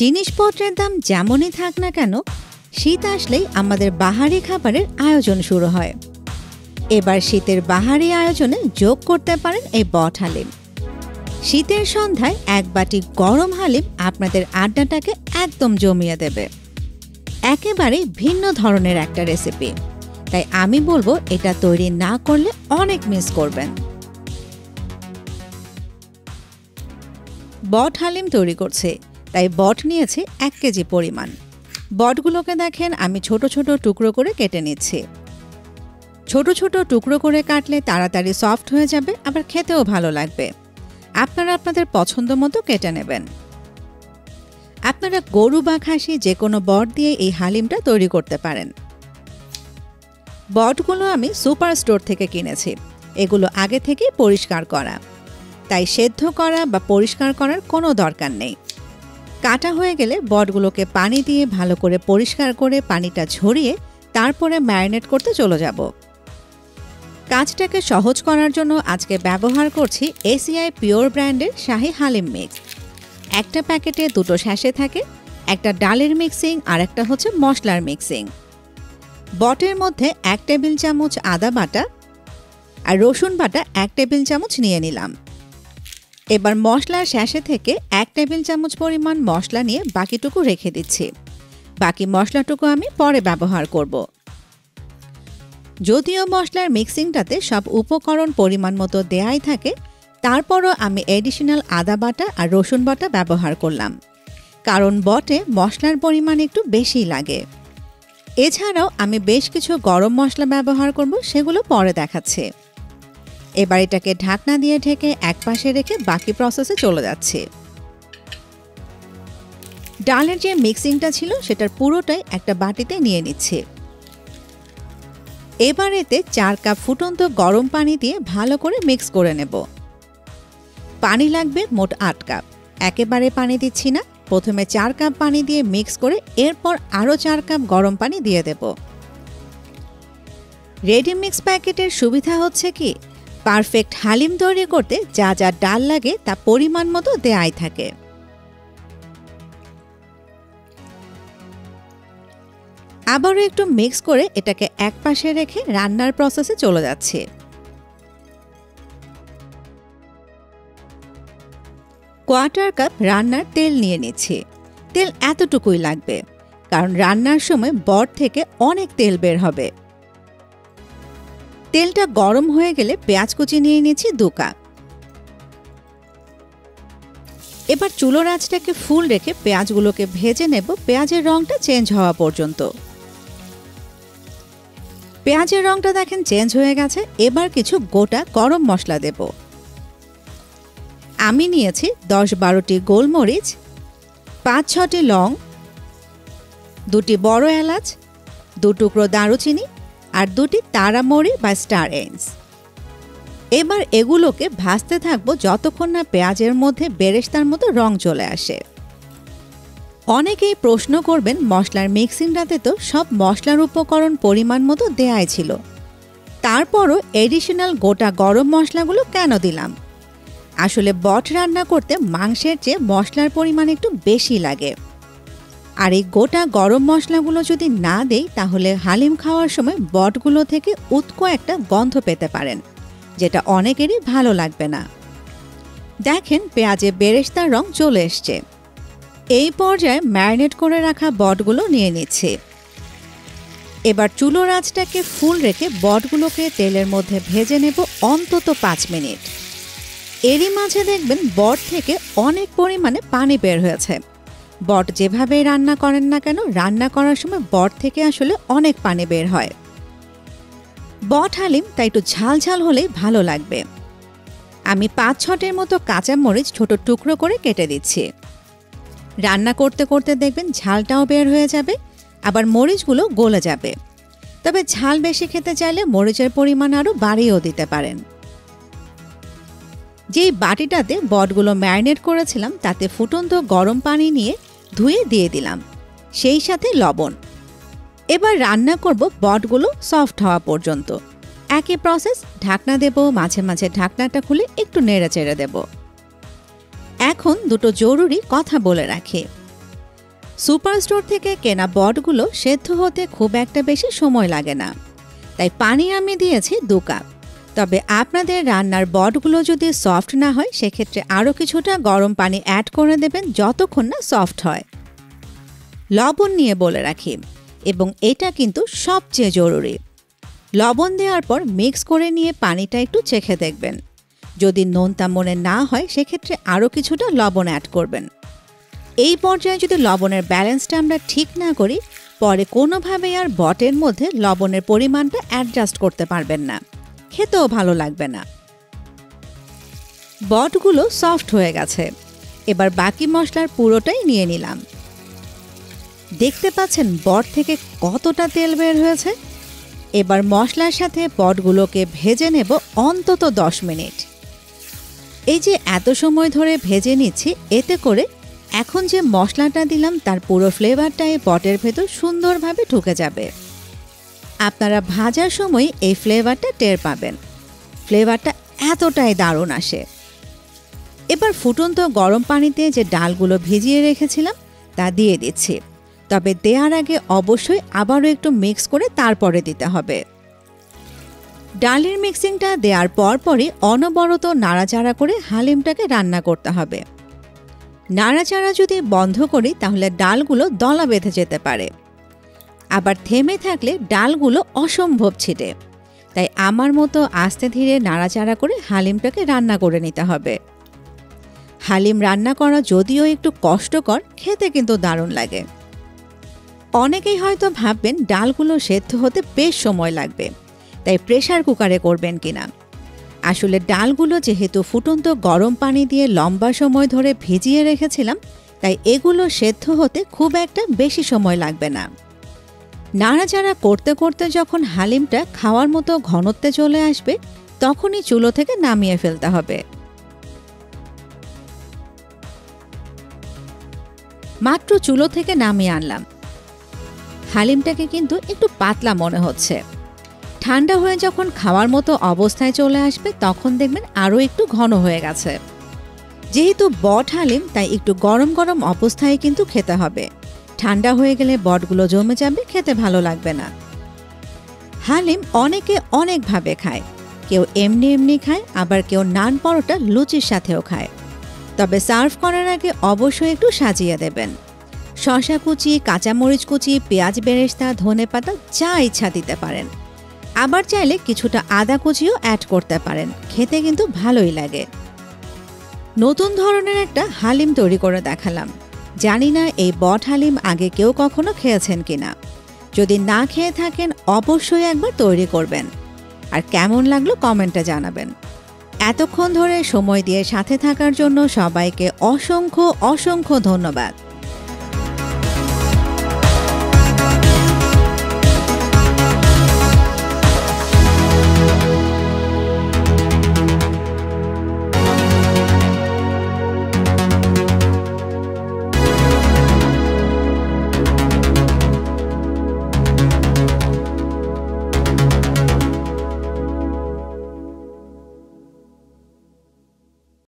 জিনিসপত্রের দাম যেমনই থাক না কেন, শীত আসলেই আমাদের বাহারি খাবারের আয়োজন শুরু হয়। এবার শীতের বাহারি আয়োজনে যোগ করতে পারেন এই বট হালিম। শীতের সন্ধ্যায় এক বাটি গরম হালিম আপনাদের আড্ডাটাকে একদম জমিয়ে দেবে। একেবারে ভিন্ন ধরনের একটা রেসিপি, তাই আমি বলবো এটা তৈরি না করলে অনেক মিস করবেন। বট হালিম তৈরি করছে, তাই বট নিয়েছি 1 কেজি পরিমাণ। বটগুলোকে দেখেন আমি ছোট ছোট টুকরো করে কেটে নিচ্ছি। ছোট ছোট টুকরো করে কাটলে তাড়াতাড়ি সফট হয়ে যাবে, আবার খেতেও ভালো লাগবে। আপনারা আপনাদের পছন্দ মতো কেটে নেবেন। আপনারা গরু বা খাসি যে কোনো বট দিয়ে এই হালিমটা তৈরি করতে পারেন। বটগুলো আমি সুপার স্টোর থেকে কিনেছি। এগুলো আগে থেকেই পরিষ্কার করা, তাই সেদ্ধ করা বা পরিষ্কার করার কোনো দরকার নেই। কাটা হয়ে গেলে বটগুলোকে পানি দিয়ে ভালো করে পরিষ্কার করে পানিটা ঝরিয়ে তারপরে ম্যারিনেট করতে চলে যাব। কাজটাকে সহজ করার জন্য আজকে ব্যবহার করছি এসিআই পিওর ব্র্যান্ডের শাহী হালিম মিক্স। একটা প্যাকেটে 2টো স্যাশে থাকে, একটা ডালের মিক্সিং আর একটা হচ্ছে মশলার মিক্সিং। বটের মধ্যে 1 টেবিল চামচ আদা বাটা আর রসুন বাটা 1 টেবিল চামচ নিয়ে নিলাম। এবার মশলার স্যাশে থেকে 1 টেবিল চামচ পরিমাণ মশলা নিয়ে বাকিটুকু রেখে দিচ্ছি। বাকি মশলাটুকু আমি পরে ব্যবহার করব। যদিও মশলার মিক্সিংটাতে সব উপকরণ পরিমাণ মতো দেয়াই থাকে, তারপরও আমি এডিশনাল আদা বাটা আর রসুন বাটা ব্যবহার করলাম, কারণ বটে মশলার পরিমাণ একটু বেশি লাগে। এছাড়াও আমি বেশ কিছু গরম মশলা ব্যবহার করব, সেগুলো পরে দেখাচ্ছে। এবার এটাকে ঢাকনা দিয়ে ঢেকে একপাশে রেখে বাকি প্রসেসে চলে যাচ্ছে। ডালের যে মিক্সিংটা ছিল সেটার পুরোটাই একটা বাটিতে নিয়ে নিচ্ছে। এবার এতে 4 কাপ ফুটন্ত গরম পানি দিয়ে ভালো করে মিক্স করে নেব। পানি লাগবে মোট 8 কাপ। একেবারে পানি দিচ্ছি না, প্রথমে 4 কাপ পানি দিয়ে মিক্স করে এরপর আরও 4 কাপ গরম পানি দিয়ে দেব। রেডি মিক্স প্যাকেটের সুবিধা হচ্ছে কি, পারফেক্ট হালিম তৈরি করতে যা যা ডাল লাগে তা পরিমাণ মতো দেয়াই থাকে। আবারও একটু মিক্স করে এটাকে একপাশে রেখে রান্নার প্রসেসে চলে যাচ্ছে। কোয়ার্টার কাপ রান্নার তেল নিয়ে নিচ্ছি। তেল এতটুকুই লাগবে, কারণ রান্নার সময় বট থেকে অনেক তেল বের হবে। তেলটা গরম হয়ে গেলে পেঁয়াজ কুচি নিয়ে নিচ্ছি 2 কাপ। এবার চুলোর আঁচটাকে ফুল রেখে পেঁয়াজগুলোকে ভেজে নেব পেঁয়াজের রংটা চেঞ্জ হওয়া পর্যন্ত। পেঁয়াজের রংটা দেখেন চেঞ্জ হয়ে গেছে। এবার কিছু গোটা গরম মশলা দেব। আমি নিয়েছি 10-12টি গোলমরিচ, 5-6টি লং, 2টি বড় এলাচ, 2 টুকরো দারুচিনি আর 2টি তারামরি বা স্টার এন্স। এবার এগুলোকে ভাজতে থাকবো যতক্ষণ না পেঁয়াজের মধ্যে বেরেস্তার মতো রং চলে আসে। অনেকেই প্রশ্ন করবেন, মশলার মিক্সিংটাতে তো সব মশলার উপকরণ পরিমাণ মতো দেয়াই ছিল, তারপরও এডিশনাল গোটা গরম মশলাগুলো কেন দিলাম? আসলে বট রান্না করতে মাংসের চেয়ে মশলার পরিমাণ একটু বেশি লাগে। আর এই গোটা গরম মশলাগুলো যদি না দেই, তাহলে হালিম খাওয়ার সময় বটগুলো থেকে উৎকো একটা গন্ধ পেতে পারেন, যেটা অনেকেরই ভালো লাগবে না। দেখেন পেঁয়াজে বেরেস্তার রং চলে এসছে। এই পর্যায়ে ম্যারিনেট করে রাখা বটগুলো নিয়ে নিচ্ছে। এবার চুলোর আঁচটাকে ফুল রেখে বটগুলোকে তেলের মধ্যে ভেজে নেব অন্তত 5 মিনিট। এরই মাঝে দেখবেন বট থেকে অনেক পরিমাণে পানি বের হয়েছে। বট যেভাবেই রান্না করেন না কেন, রান্না করার সময় বট থেকে আসলে অনেক পানি বের হয়। বট হালিম তাই একটু ঝাল ঝাল হলেই ভালো লাগবে। আমি 5-6টির মতো কাঁচা মরিচ ছোট টুকরো করে কেটে দিচ্ছি। রান্না করতে করতে দেখবেন ঝালটাও বের হয়ে যাবে, আবার মরিচগুলো গলে যাবে। তবে ঝাল বেশি খেতে চাইলে মরিচের পরিমাণ আরও বাড়িয়েও দিতে পারেন। যেই বাটিটাতে বটগুলো ম্যারিনেট করেছিলাম তাতে ফুটন্ত গরম পানি নিয়ে ধুয়ে দিয়ে দিলাম, সেই সাথে লবণ। এবার রান্না করব বটগুলো সফট হওয়া পর্যন্ত। একই প্রসেস, ঢাকনা দেব, মাঝে মাঝে ঢাকনাটা খুলে একটু নেড়েচেড়ে দেব। এখন 2টো জরুরি কথা বলে রাখি। সুপার স্টোর থেকে কেনা বটগুলো সেদ্ধ হতে খুব একটা বেশি সময় লাগে না, তাই পানি আমি দিয়েছি 2 কাপ। তবে আপনাদের রান্নার বটগুলো যদি সফট না হয় সেক্ষেত্রে আরও কিছুটা গরম পানি অ্যাড করে দেবেন যতক্ষণ না সফট হয়। লবণ নিয়ে বলে রাখি, এবং এটা কিন্তু সবচেয়ে জরুরি। লবণ দেওয়ার পর মিক্স করে নিয়ে পানিটা একটু চেখে দেখবেন। যদি নোনতা মনে না হয় সেক্ষেত্রে আরও কিছুটা লবণ অ্যাড করবেন। এই পর্যায়ে যদি লবণের ব্যালেন্সটা আমরা ঠিক না করি, পরে কোনোভাবেই আর বটের মধ্যে লবণের পরিমাণটা অ্যাডজাস্ট করতে পারবেন না, খেতেও ভালো লাগবে না। বটগুলো সফট হয়ে গেছে, এবার বাকি মশলার পুরোটাই নিয়ে নিলাম। দেখতে পাচ্ছেন বট থেকে কতটা তেল বের হয়েছে। এবার মশলার সাথে বটগুলোকে ভেজে নেব অন্তত 10 মিনিট। এই যে এত সময় ধরে ভেজে নিচ্ছি, এতে করে এখন যে মশলাটা দিলাম তার পুরো ফ্লেভারটা এই বটের ভেতর সুন্দরভাবে ঢুকে যাবে। আপনারা ভাজার সময় এই ফ্লেভারটা টের পাবেন। ফ্লেভারটা এতটাই দারুণ আসে। এবার ফুটন্ত গরম পানিতে যে ডালগুলো ভিজিয়ে রেখেছিলাম তা দিয়ে দিচ্ছি, তবে দেওয়ার আগে অবশ্যই আবারও একটু মিক্স করে তারপরে দিতে হবে। ডালের মিক্সিংটা দেওয়ার পরপরই অনবরত নাড়াচাড়া করে হালিমটাকে রান্না করতে হবে। নাড়াচাড়া যদি বন্ধ করি তাহলে ডালগুলো দলা বেঁধে যেতে পারে, আবার থেমে থাকলে ডালগুলো অসম্ভব ছিটে। তাই আমার মতো আস্তে ধীরে নাড়াচাড়া করে হালিমটাকে রান্না করে নিতে হবে। হালিম রান্না করা যদিও একটু কষ্টকর, খেতে কিন্তু দারুণ লাগে। অনেকেই হয়তো ভাববেন ডালগুলো সেদ্ধ হতে বেশ সময় লাগবে, তাই প্রেসার কুকারে করবেন কিনা। আসলে ডালগুলো যেহেতু ফুটন্ত গরম পানি দিয়ে লম্বা সময় ধরে ভিজিয়ে রেখেছিলাম, তাই এগুলো সেদ্ধ হতে খুব একটা বেশি সময় লাগবে না। নাড়াচাড়া করতে করতে যখন হালিমটা খাওয়ার মতো ঘনত্বে চলে আসবে, তখনই চুলো থেকে নামিয়ে ফেলতে হবে। মাত্র চুলো থেকে নামিয়ে আনলাম। হালিমটাকে কিন্তু একটু পাতলা মনে হচ্ছে। ঠান্ডা হয়ে যখন খাওয়ার মতো অবস্থায় চলে আসবে তখন দেখবেন আরও একটু ঘন হয়ে গেছে। যেহেতু বট হালিম তাই একটু গরম গরম অবস্থায় কিন্তু খেতে হবে। ঠান্ডা হয়ে গেলে বটগুলো জমে যাবে, খেতে ভালো লাগবে না। হালিম অনেকে অনেকভাবে খায়। কেউ এমনি এমনি খায়, আবার কেউ নান পরোটা লুচির সাথেও খায়। তবে সার্ভ করার আগে অবশ্যই একটু সাজিয়ে দেবেন। শসা কুচি, কাঁচামরিচ কুচি, পেঁয়াজ বেরেস্তা, ধনেপাতা যা ইচ্ছা দিতে পারেন। আবার চাইলে কিছুটা আদা কুচিও অ্যাড করতে পারেন, খেতে কিন্তু ভালোই লাগে। নতুন ধরনের একটা হালিম তৈরি করে দেখালাম। জানি না এই বট হালিম আগে কেউ কখনো খেয়েছেন কিনা। যদি না খেয়ে থাকেন অবশ্যই একবার তৈরি করবেন, আর কেমন লাগলো কমেন্টে জানাবেন। এতক্ষণ ধরে সময় দিয়ে সাথে থাকার জন্য সবাইকে অসংখ্য অসংখ্য ধন্যবাদ।